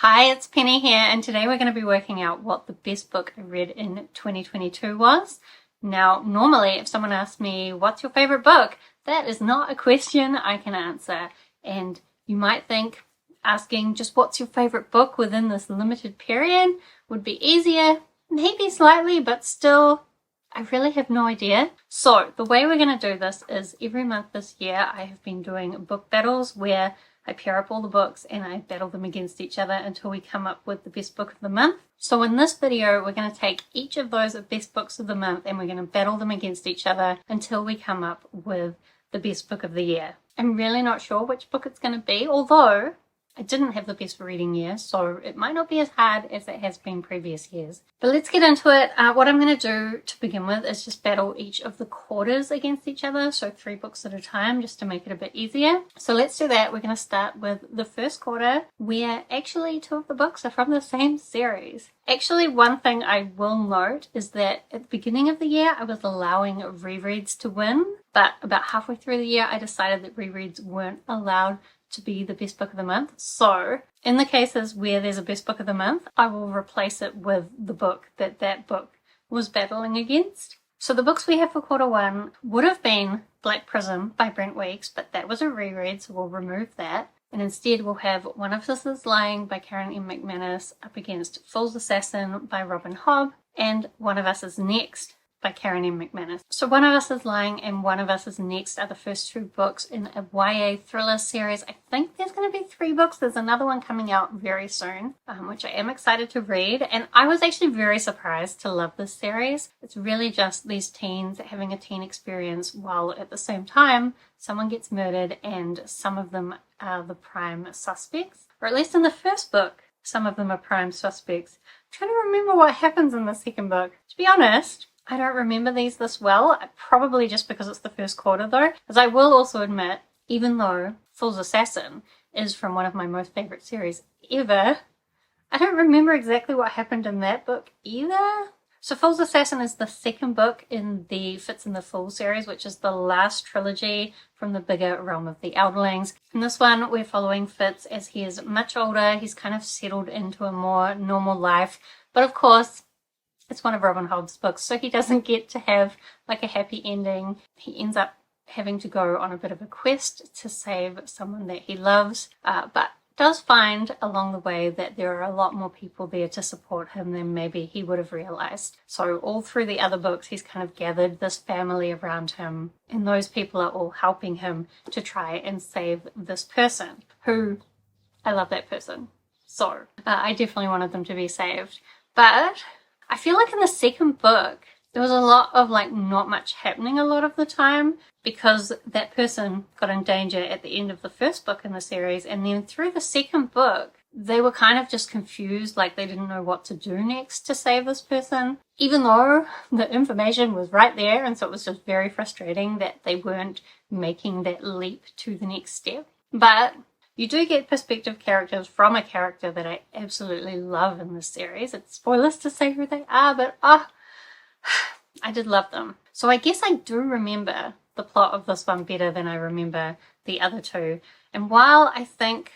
Hi, it's Penny here, and today we're going to be working out what the best book I read in 2022 was. Now, normally if someone asks me, what's your favorite book? That is not a question I can answer. And you might think asking just what's your favorite book within this limited period would be easier. Maybe slightly, but still, I really have no idea. So the way we're going to do this is every month this year I have been doing book battles where I pair up all the books and I battle them against each other until we come up with the best book of the month. So in this video, we're going to take each of those best books of the month and we're going to battle them against each other until we come up with the best book of the year. I'm really not sure which book it's going to be, although I didn't have the best reading year, so it might not be as hard as it has been previous years. But let's get into it. What I'm going to do to begin with is just battle each of the quarters against each other, so 3 books at a time, just to make it a bit easier. So let's do that. We're going to start with the first quarter, where actually 2 of the books are from the same series. Actually, one thing I will note is that at the beginning of the year, I was allowing rereads to win, but about halfway through the year, I decided that rereads weren't allowed to be the best book of the month. So in the cases where there's a best book of the month, I will replace it with the book that book was battling against. So the books we have for quarter 1 would have been Black Prism by Brent Weeks, but that was a reread, so we'll remove that. And instead we'll have One of Us is Lying by Karen M. McManus up against Fool's Assassin by Robin Hobb and One of Us is Next by Karen M. McManus. So One of Us is Lying and One of Us is Next are the first 2 books in a YA thriller series. I think there's going to be 3 books. There's another one coming out very soon, which I am excited to read. And I was actually very surprised to love this series. It's really just these teens having a teen experience while at the same time someone gets murdered and some of them are the prime suspects. Or at least in the first book, some of them are prime suspects. I'm trying to remember what happens in the second book. To be honest, I don't remember these this well, probably just because it's the first quarter though, as I will also admit, even though Fool's Assassin is from one of my most favourite series ever, I don't remember exactly what happened in that book either. So Fool's Assassin is the second book in the Fitz and the Fool series, which is the last trilogy from the bigger Realm of the Elderlings. In this one, we're following Fitz as he is much older, he's kind of settled into a more normal life, but of course, it's one of Robin Hobb's books, so he doesn't get to have like a happy ending. He ends up having to go on a bit of a quest to save someone that he loves, but does find along the way that there are a lot more people there to support him than maybe he would have realized. So all through the other books, he's kind of gathered this family around him, and those people are all helping him to try and save this person, who, I love that person. So I definitely wanted them to be saved. But I feel like in the second book, there was a lot of like not much happening a lot of the time because that person got in danger at the end of the first book in the series, and then through the second book, they were kind of just confused, like they didn't know what to do next to save this person, even though the information was right there, and so it was just very frustrating that they weren't making that leap to the next step. But you do get perspective characters from a character that I absolutely love in this series. It's spoilers to say who they are, but I did love them. So I guess I do remember the plot of this one better than I remember the other 2. And while I think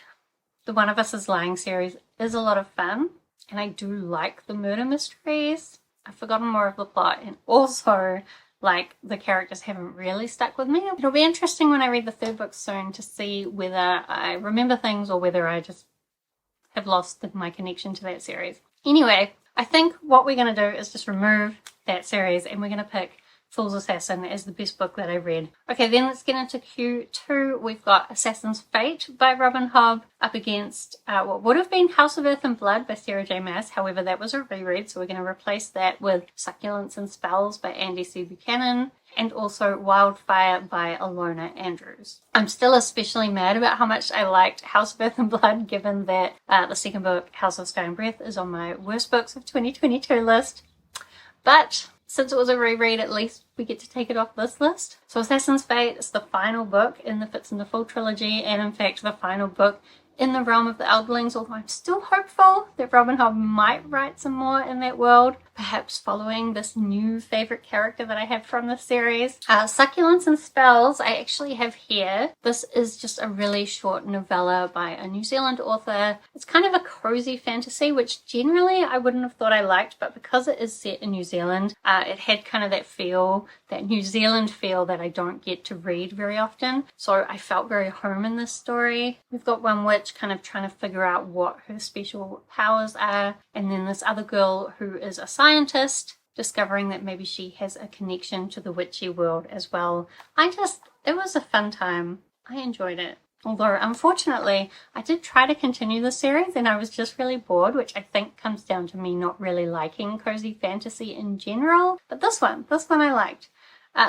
the One of Us is Lying series is a lot of fun, and I do like the murder mysteries, I've forgotten more of the plot, and also like the characters haven't really stuck with me. It'll be interesting when I read the 3rd book soon to see whether I remember things or whether I just have lost my connection to that series. Anyway, I think what we're going to do is just remove that series and we're going to pick Fool's Assassin as the best book that I read. Okay, then let's get into Q2. We've got Assassin's Fate by Robin Hobb up against what would have been House of Earth and Blood by Sarah J. Maas. However, that was a reread, so we're going to replace that with Succulents and Spells by Andy C. Buchanan and also Wildfire by Alona Andrews. I'm still especially mad about how much I liked House of Earth and Blood, given that the second book, House of Sky and Breath, is on my worst books of 2022 list. But since it was a reread, at least we get to take it off this list. So Assassin's Fate is the final book in the Fitz and the Fool trilogy, and in fact the final book in the Realm of the Elderlings, although I'm still hopeful that Robin Hobb might write some more in that world. perhaps following this new favorite character that I have from the series. Succulents and Spells I actually have here. This is just a really short novella by a New Zealand author. It's kind of a cozy fantasy, which generally I wouldn't have thought I liked, but because it is set in New Zealand, it had kind of that feel, that New Zealand feel that I don't get to read very often. So I felt very home in this story. We've got one witch kind of trying to figure out what her special powers are, and then this other girl who is a scientist discovering that maybe she has a connection to the witchy world as well. It was a fun time. I enjoyed it. Although, unfortunately, I did try to continue the series and I was just really bored, which I think comes down to me not really liking cozy fantasy in general. But this one I liked.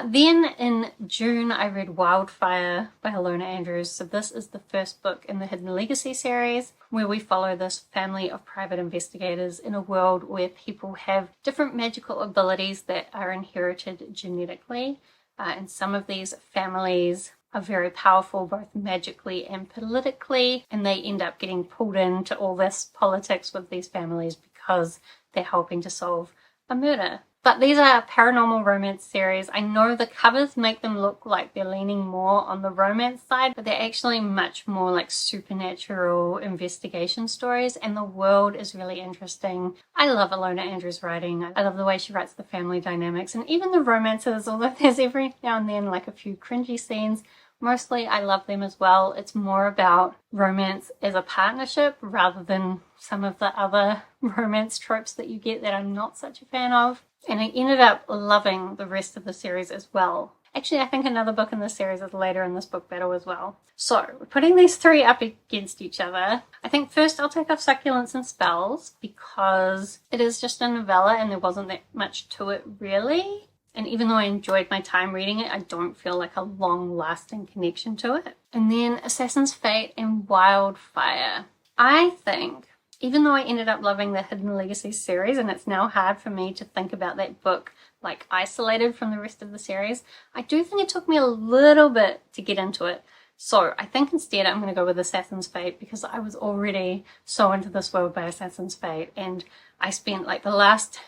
Then in June, I read Wildfire by Ilona Andrews. So this is the first book in the Hidden Legacy series, where we follow this family of private investigators in a world where people have different magical abilities that are inherited genetically. And some of these families are very powerful both magically and politically, and they end up getting pulled into all this politics with these families because they're helping to solve a murder. But these are paranormal romance series. I know the covers make them look like they're leaning more on the romance side, but they're actually much more like supernatural investigation stories, and the world is really interesting. I love Ilona Andrews' writing. I love the way she writes the family dynamics and even the romances, although there's every now and then like a few cringy scenes. Mostly I love them as well. It's more about romance as a partnership rather than some of the other romance tropes that you get that I'm not such a fan of. And I ended up loving the rest of the series as well. Actually, I think another book in this series is later in this book battle as well. So, we're putting these three up against each other. I think first I'll take off Succulents and Spells because it is just a novella and there wasn't that much to it really. And even though I enjoyed my time reading it, I don't feel like a long-lasting connection to it. And then Assassin's Fate and Wildfire. I think, even though I ended up loving the Hidden Legacy series, and it's now hard for me to think about that book like isolated from the rest of the series, I do think it took me a little bit to get into it. So I think instead I'm going to go with Assassin's Fate because I was already so into this world by Assassin's Fate, and I spent like the last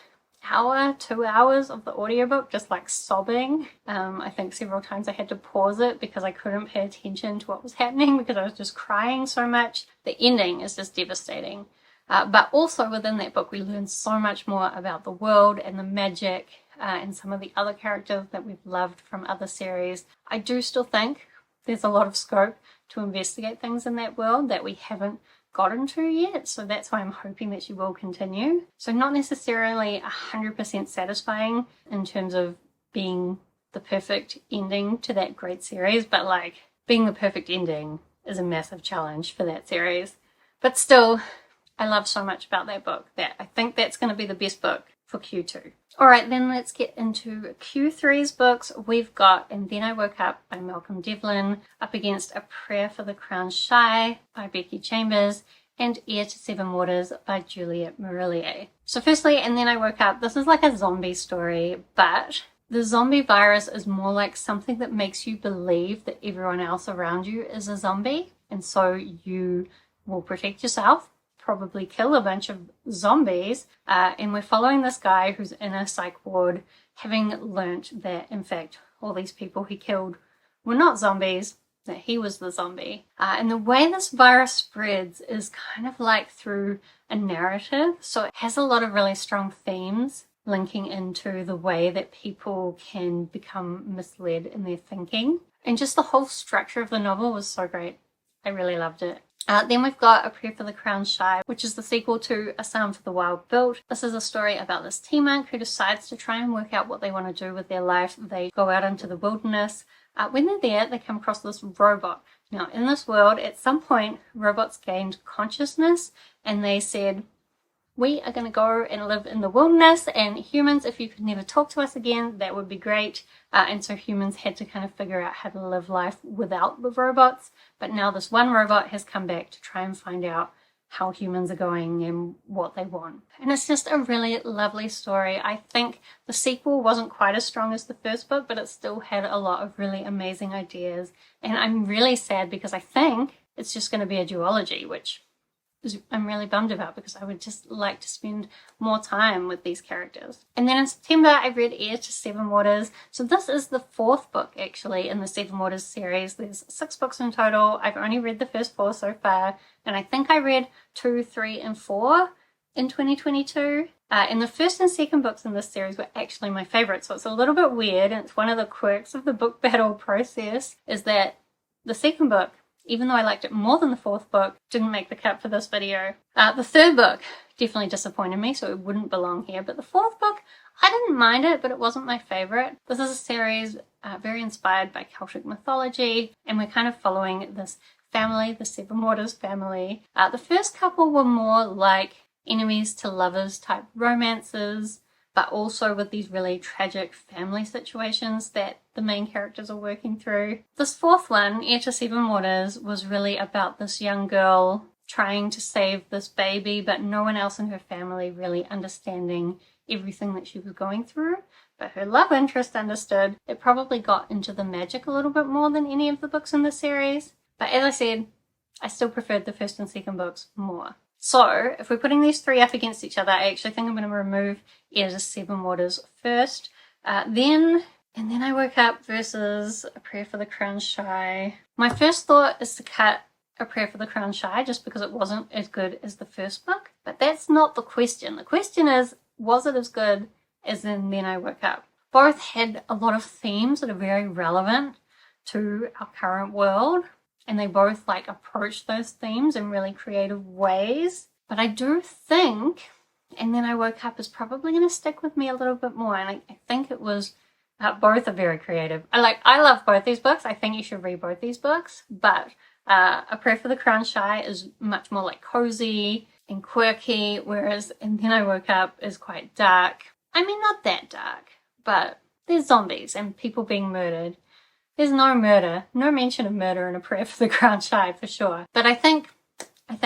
hour, 2 hours of the audiobook just like sobbing. I think several times I had to pause it because I couldn't pay attention to what was happening because I was just crying so much. The ending is just devastating. But also within that book we learn so much more about the world and the magic and some of the other characters that we've loved from other series. I do still think there's a lot of scope to investigate things in that world that we haven't gotten to yet, so that's why I'm hoping that she will continue. So not necessarily 100% satisfying in terms of being the perfect ending to that great series, but like being the perfect ending is a massive challenge for that series. But still, I love so much about that book that I think that's going to be the best book for Q2. Alright, then let's get into Q3's books. We've got And Then I Woke Up by Malcolm Devlin, up against A Prayer for the Crown Shy by Becky Chambers, and Heir to Seven Waters by Juliet Marillier. So firstly, And Then I Woke Up, this is like a zombie story, but the zombie virus is more like something that makes you believe that everyone else around you is a zombie, and so you will protect yourself, probably kill a bunch of zombies, and we're following this guy who's in a psych ward, having learnt that in fact all these people he killed were not zombies, that he was the zombie. And the way this virus spreads is kind of like through a narrative, so it has a lot of really strong themes linking into the way that people can become misled in their thinking. And just the whole structure of the novel was so great. I really loved it. Then we've got A Prayer for the Crown Shy, which is the sequel to A Psalm for the Wild Built. This is a story about this tea monk who decides to try and work out what they want to do with their life. They go out into the wilderness. When they're there, they come across this robot. Now, in this world, at some point, robots gained consciousness and they said, we are going to go and live in the wilderness, and humans, if you could never talk to us again, that would be great. And so humans had to kind of figure out how to live life without the robots. But now this one robot has come back to try and find out how humans are going and what they want. And it's just a really lovely story. I think the sequel wasn't quite as strong as the first book, but it still had a lot of really amazing ideas. And I'm really sad because I think it's just going to be a duology, which I'm really bummed about, because I would just like to spend more time with these characters. And then in September I read Heir to Seven Waters. So this is the 4th book actually in the Seven Waters series. There's 6 books in total. I've only read the first 4 so far, and I think I read 2, 3, and 4 in 2022. And the first and second books in this series were actually my favorites, so it's a little bit weird, and it's one of the quirks of the book battle process, is that the second book, even though I liked it more than the 4th book, didn't make the cut for this video. The 3rd book definitely disappointed me, so it wouldn't belong here, but the 4th book, I didn't mind it, but it wasn't my favorite. This is a series very inspired by Celtic mythology, and we're kind of following this family, the Seven Waters family. The first couple were more like enemies to lovers type romances, but also with these really tragic family situations that the main characters are working through. This 4th one, Heir to Seven Waters, was really about this young girl trying to save this baby, but no one else in her family really understanding everything that she was going through. But her love interest understood. It probably got into the magic a little bit more than any of the books in the series. But as I said, I still preferred the first and second books more. So, if we're putting these 3 up against each other, I actually think I'm going to remove Heir to Seven Waters first. Then I Woke Up versus A Prayer for the Crown Shy. My first thought is to cut A Prayer for the Crown Shy, just because it wasn't as good as the first book. But that's not the question. The question is, was it as good as in Then I Woke Up? Both had a lot of themes that are very relevant to our current world, and they both approach those themes in really creative ways. But I do think And Then I Woke Up is probably going to stick with me a little bit more, and I think it was both are very creative. I love both these books. I think you should read both these books, but A Prayer for the Crown Shy is much more cozy and quirky, whereas And Then I Woke Up is quite dark. I mean, not that dark, but there's zombies and people being murdered. There's no murder, no mention of murder in A Prayer for the Crown Shy for sure. But I think I'm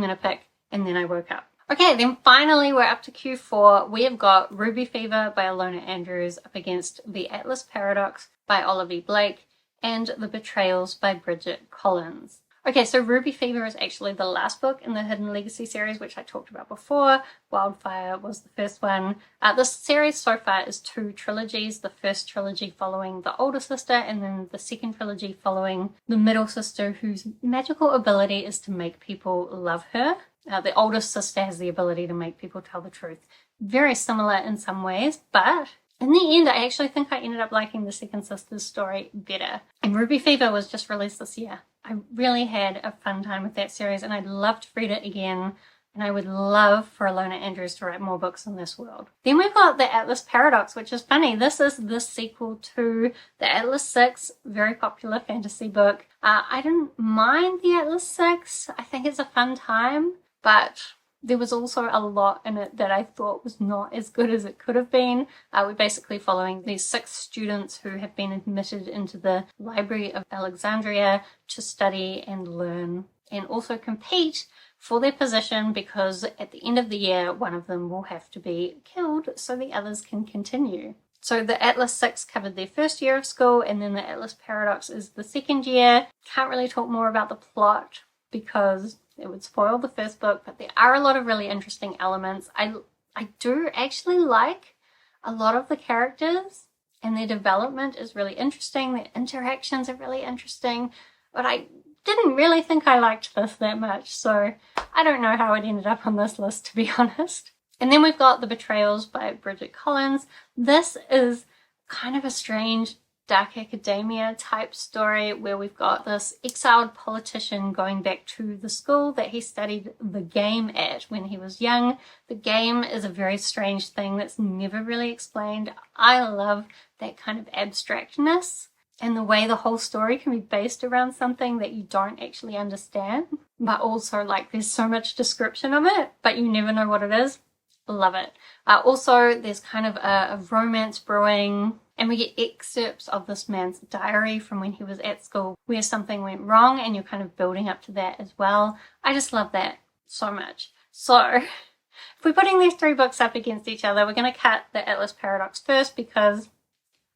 going to pick And Then I Woke Up. Okay, then finally we're up to Q4. We have got Ruby Fever by Ilona Andrews up against The Atlas Paradox by Olivia Blake and The Betrayals by Bridget Collins. Okay, so Ruby Fever is actually the last book in the Hidden Legacy series, which I talked about before. Wildfire was the first one. This series so far is 2 trilogies. The first trilogy following the older sister, and then the second trilogy following the middle sister, whose magical ability is to make people love her. The oldest sister has the ability to make people tell the truth. Very similar in some ways, but in the end, I actually think I ended up liking the second sister's story better. And Ruby Fever was just released this year. I really had a fun time with that series, and I'd love to read it again. And I would love for Ilona Andrews to write more books in this world. Then we've got The Atlas Paradox, which is funny. This is the sequel to The Atlas 6, very popular fantasy book. I didn't mind The Atlas 6. I think it's a fun time, but there was also a lot in it that I thought was not as good as it could have been. We're basically following these 6 students who have been admitted into the Library of Alexandria to study and learn and also compete for their position, because at the end of the year, one of them will have to be killed so the others can continue. So the Atlas 6 covered their first year of school, and then the Atlas Paradox is the second year. Can't really talk more about the plot because it would spoil the first book, but there are a lot of really interesting elements. I do actually like a lot of the characters, and their development is really interesting. Their interactions are really interesting, but I didn't really think I liked this that much, so I don't know how it ended up on this list, to be honest. And then we've got The Betrayals by Bridget Collins. This is kind of a strange dark academia type story where we've got this exiled politician going back to the school that he studied the game at when he was young. The game is a very strange thing that's never really explained. I love that kind of abstractness and the way the whole story can be based around something that you don't actually understand, but also there's so much description of it, but you never know what it is. Love it. Also, there's kind of a romance brewing, and we get excerpts of this man's diary from when he was at school where something went wrong, and you're kind of building up to that as well. I just love that so much. So if we're putting these 3 books up against each other, we're going to cut The Atlas Paradox first because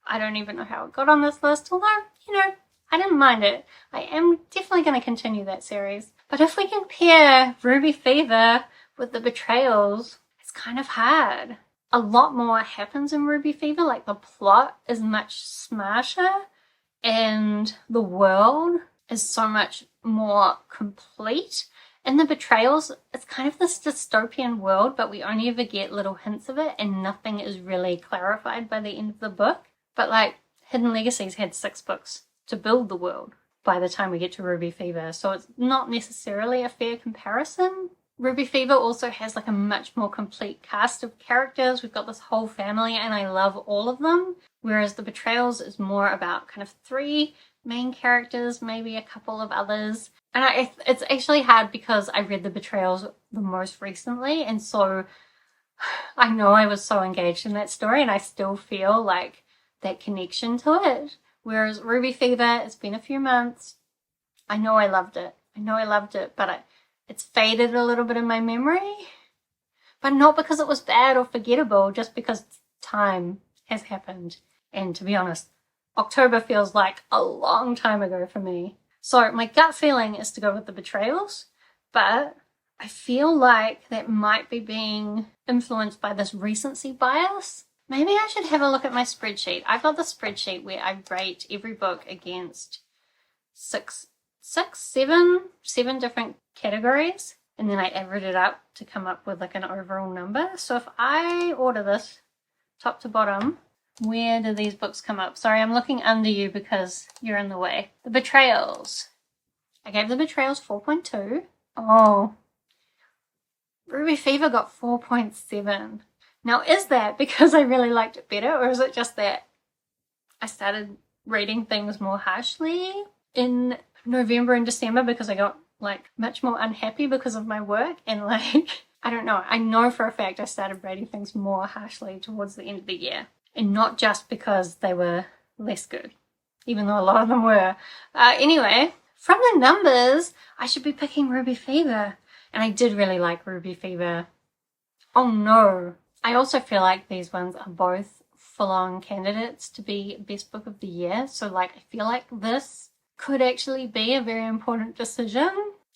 I don't even know how it got on this list, although, I didn't mind it. I am definitely going to continue that series. But if we compare Ruby Fever with The Betrayals, it's kind of hard. A lot more happens in Ruby Fever, like the plot is much smarter and the world is so much more complete. In The Betrayals, it's kind of this dystopian world, but we only ever get little hints of it and nothing is really clarified by the end of the book. But like Hidden Legacies had 6 books to build the world by the time we get to Ruby Fever, so it's not necessarily a fair comparison. Ruby Fever also has like a much more complete cast of characters. We've got this whole family and I love all of them, whereas The Betrayals is more about kind of 3 main characters, maybe a couple of others. And it's actually hard because I read The Betrayals the most recently, and so I know I was so engaged in that story and I still feel like that connection to it. Whereas Ruby Fever, it's been a few months. I know I loved it. But it's faded a little bit in my memory. But not because it was bad or forgettable, just because time has happened. And to be honest, October feels like a long time ago for me. So my gut feeling is to go with The Betrayals, but I feel like that might be being influenced by this recency bias. Maybe I should have a look at my spreadsheet. I've got the spreadsheet where I rate every book against seven different categories, and then I average it up to come up with like an overall number. So if I order this top to bottom, where do these books come up? Sorry, I'm looking under you because you're in the way. The Betrayals. I gave The Betrayals 4.2. Oh, Ruby Fever got 4.7. Now, is that because I really liked it better, or is it just that I started rating things more harshly in November and December because I got like much more unhappy because of my work, and like, I don't know. I know for a fact I started rating things more harshly towards the end of the year, and not just because they were less good, even though a lot of them were. Anyway, from the numbers, I should be picking Ruby Fever, and I did really like Ruby Fever. Oh no. I also feel like these ones are both full-on candidates to be best book of the year. So like, I feel like this could actually be a very important decision.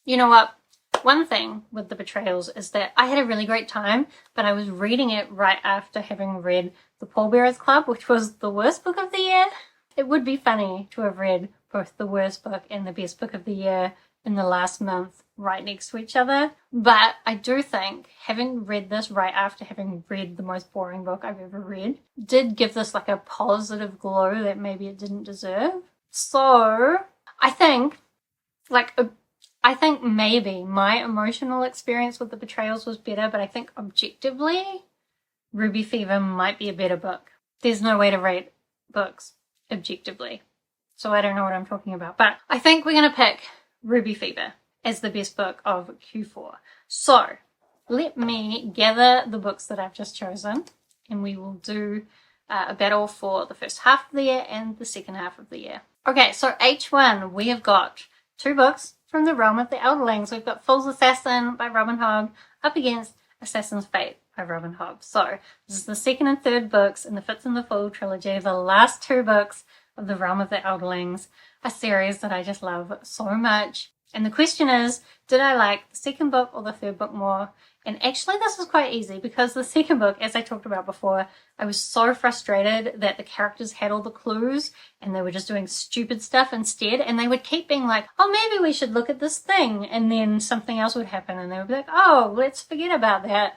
You know what? One thing with The Betrayals is that I had a really great time, but I was reading it right after having read The Pallbearers Club, which was the worst book of the year. It would be funny to have read both the worst book and the best book of the year in the last month right next to each other. But I do think having read this right after having read the most boring book I've ever read did give this like a positive glow that maybe it didn't deserve. So I think maybe my emotional experience with The Betrayals was better, but I think objectively Ruby Fever might be a better book. There's no way to rate books objectively, so I don't know what I'm talking about. But I think we're going to pick Ruby Fever as the best book of Q4. So let me gather the books that I've just chosen, and we will do a battle for the first half of the year and the second half of the year. Okay, so H1, we have got 2 books from the Realm of the Elderlings. We've got Fool's Assassin by Robin Hobb up against Assassin's Fate by Robin Hobb. So this is the second and third books in the Fitz and the Fool trilogy, the last 2 books of the Realm of the Elderlings, a series that I just love so much. And the question is, did I like the second book or the third book more? And actually this is quite easy, because the second book, as I talked about before, I was so frustrated that the characters had all the clues and they were just doing stupid stuff instead, and they would keep being like, oh, maybe we should look at this thing, and then something else would happen and they would be like, oh, let's forget about that.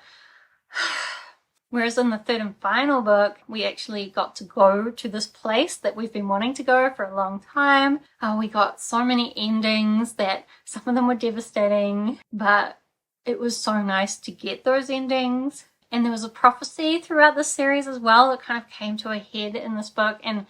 Whereas in the third and final book, we actually got to go to this place that we've been wanting to go for a long time. We got so many endings that some of them were devastating, but it was so nice to get those endings. And there was a prophecy throughout the series as well that kind of came to a head in this book. And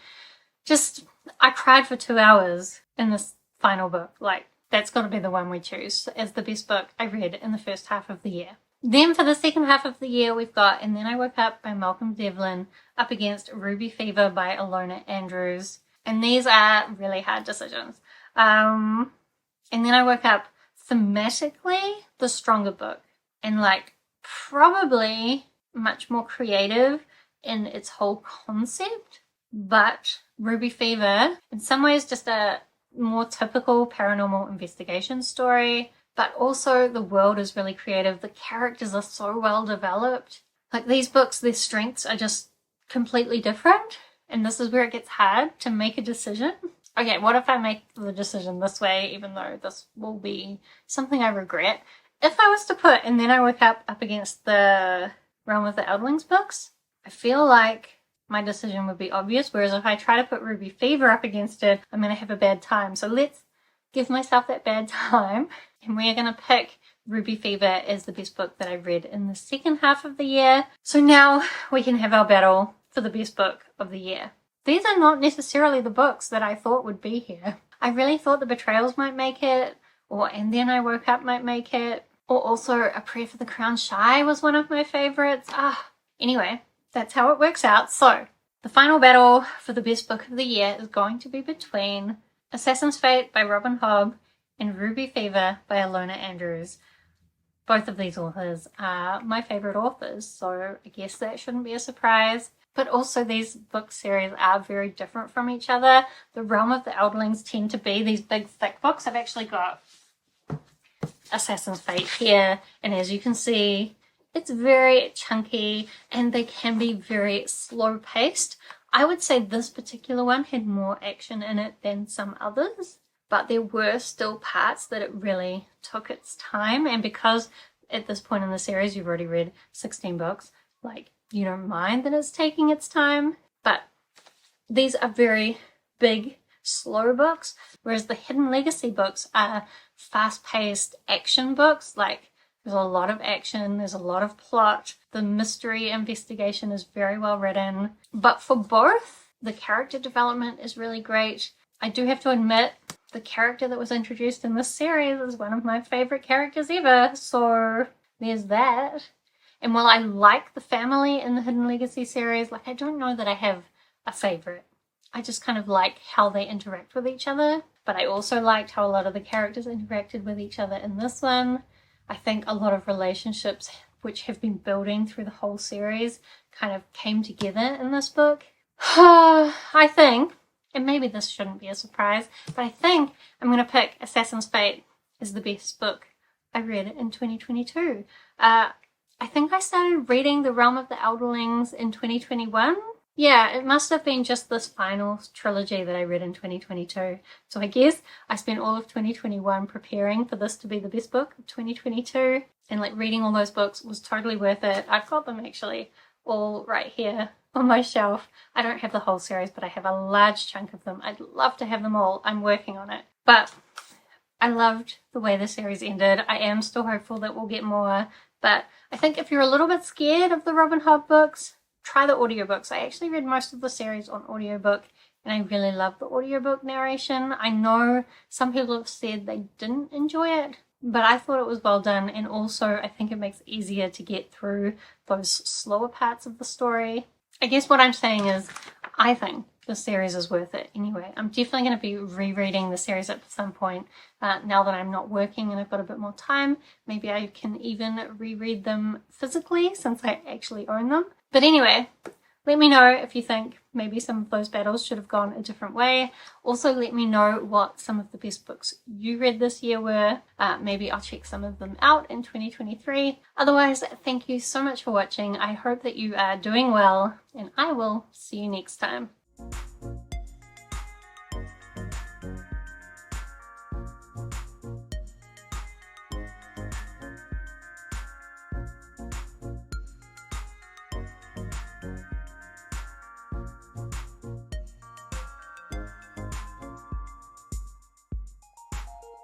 just, I cried for 2 hours in this final book. Like, that's got to be the one we choose as the best book I read in the first half of the year. Then for the second half of the year, we've got And Then I Woke Up by Malcolm Devlin up against Ruby Fever by Ilona Andrews. And these are really hard decisions. And Then I Woke Up, thematically, the stronger book. And like, probably much more creative in its whole concept. But Ruby Fever, in some ways, just a more typical paranormal investigation story. but also the world is really creative. The characters are so well developed. Like these books, their strengths are just completely different, and this is where it gets hard to make a decision. Okay, what if I make the decision this way, even though this will be something I regret? If I was to put And Then I Woke Up against the Realm of the Eldlings books, I feel like my decision would be obvious, whereas if I try to put Ruby Fever up against it, I'm going to have a bad time. So let's give myself that bad time, and we're going to pick Ruby Fever as the best book that I read in the second half of the year. So now we can have our battle for the best book of the year. These are not necessarily the books that I thought would be here. I really thought The Betrayals might make it, or And Then I Woke Up might make it, or also A Prayer for the Crown Shy was one of my favorites. Anyway, that's how it works out. So the final battle for the best book of the year is going to be between Assassin's Fate by Robin Hobb and Ruby Fever by Ilona Andrews. Both of these authors are my favorite authors, so I guess that shouldn't be a surprise. But also these book series are very different from each other. The Realm of the Eldlings tend to be these big thick books. I've actually got Assassin's Fate here, and as you can see, it's very chunky and they can be very slow paced. I would say this particular one had more action in it than some others, but there were still parts that it really took its time, and because at this point in the series you've already read 16 books, like, you don't mind that it's taking its time. But these are very big, slow books, whereas the Hidden Legacy books are fast-paced action books. Like, there's a lot of action, there's a lot of plot, the mystery investigation is very well written. But for both, the character development is really great. I do have to admit, the character that was introduced in this series is one of my favorite characters ever, so there's that. And while I like the family in the Hidden Legacy series, like, I don't know that I have a favorite. I just kind of like how they interact with each other. But I also liked how a lot of the characters interacted with each other in this one. I think a lot of relationships which have been building through the whole series kind of came together in this book. I think, and maybe this shouldn't be a surprise, but I think I'm going to pick Assassin's Fate as the best book I read in 2022. I think I started reading The Realm of the Elderlings in 2021. Yeah, it must have been just this final trilogy that I read in 2022. So I guess I spent all of 2021 preparing for this to be the best book of 2022. And like reading all those books was totally worth it. I've got them actually all right here on my shelf. I don't have the whole series, but I have a large chunk of them. I'd love to have them all. I'm working on it. But I loved the way the series ended. I am still hopeful that we'll get more. But I think if you're a little bit scared of the Robin Hobb books, try the audiobooks. I actually read most of the series on audiobook, and I really love the audiobook narration. I know some people have said they didn't enjoy it, but I thought it was well done, and also I think it makes it easier to get through those slower parts of the story. I guess what I'm saying is, I think the series is worth it anyway. I'm definitely going to be rereading the series at some point now that I'm not working and I've got a bit more time. Maybe I can even reread them physically since I actually own them. But anyway, let me know if you think maybe some of those battles should have gone a different way. Also, let me know what some of the best books you read this year were. Maybe I'll check some of them out in 2023. Otherwise, thank you so much for watching. I hope that you are doing well, and I will see you next time.